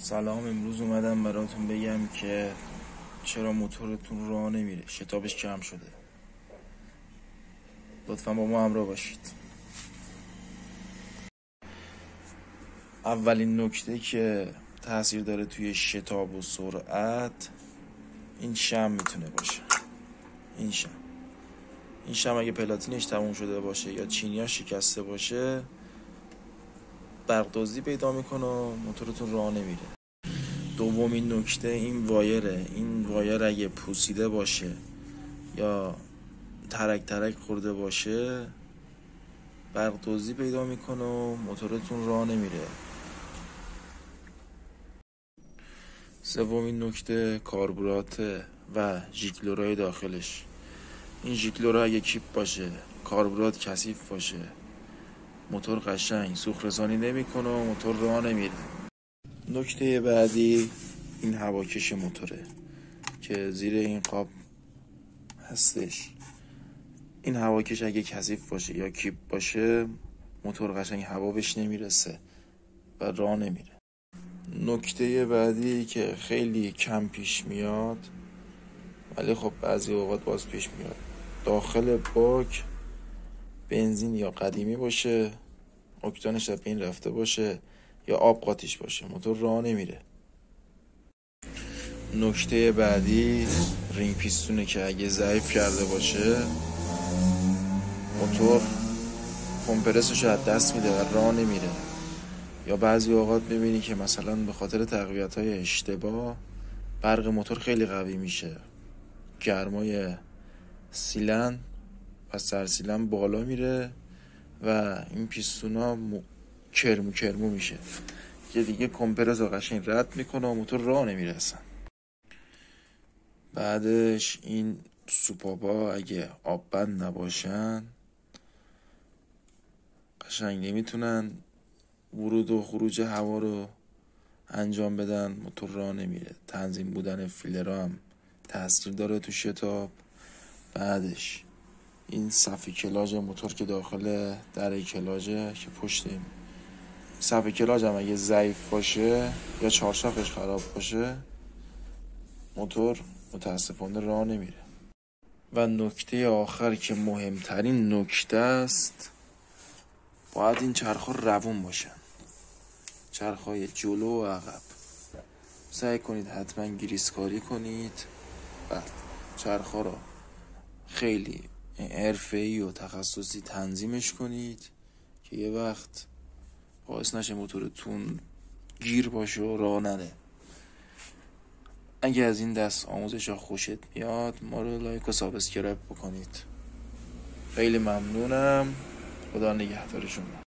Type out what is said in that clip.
سلام. امروز اومدم براتون بگم که چرا موتورتون راه نمیره، شتابش کم شده. لطفا با ما همراه باشید. اولین نکته که تاثیر داره توی شتاب و سرعت این شم میتونه باشه. این شم اگه پلاتینش تموم شده باشه یا چینی‌ها شکسته باشه برق‌دزدی پیدا میکنه و موتورتون راه نمیره. دومین نکته این وایره. این وایر اگه پوسیده باشه یا ترک خورده باشه برق‌دزدی پیدا میکنه و موتورتون راه نمیره. سومین نکته کاربوراته و ژیکلورای داخلش. این ژیکلورا اگه کیپ باشه، کاربورات کثیف باشه، موتور قشنگ سوخت رسانی نمیکنه و موتور راه نمیره. نکته بعدی این هواکش موتوره که زیر این قاب هستش. این هواکش اگه کثیف باشه یا کیپ باشه موتور قشنگ هوا بهش نمیرسه و راه نمیره. نکته بعدی که خیلی کم پیش میاد ولی خب بعضی اوقات باز پیش میاد، داخل باک بنزین یا قدیمی باشه، اکتانش از بین رفته باشه یا آب قاطیش باشه، موتور راه نمیره. نکته بعدی رینگ پیستونه که اگه ضعیف کرده باشه موتور کمپرسش از دست میده و راه نمیره. یا بعضی اوقات ببینی که مثلا به خاطر تقویت‌های اشتباه برق موتور خیلی قوی میشه، گرمای سیلن و سرسیلن بالا میره و این پیستونا کرمو میشه که دیگه کمپرس رو قشنگ رد میکنه و موتور راه نمیره اصلا. بعدش این سوپاپا اگه آب بند نباشن قشنگ نمیتونن ورود و خروج هوا رو انجام بدن، موتور راه نمیره. تنظیم بودن فیلرها هم تاثیر داره تو شتاب. بعدش این صفحه کلاژ موتور که داخل در کلاژه که پشت این صفحه کلاژ هم اگه ضعیف باشه یا چهارشاخش خراب باشه موتور متاسفانه راه نمیره. و نکته آخر که مهمترین نکته است، باید این چرخ‌ها روون باشن، چرخ‌های جلو و عقب. سعی کنید حتما گریسکاری کنید و چرخ‌ها رو خیلی حرفه‌ای و تخصصی تنظیمش کنید که یه وقت باعث نشه موتورتون گیر باشه و راه نره. اگه از این دست آموزش ها خوشت میاد ما رو لایک و سابسکرایب بکنید. خیلی ممنونم. خدا نگهدار شما.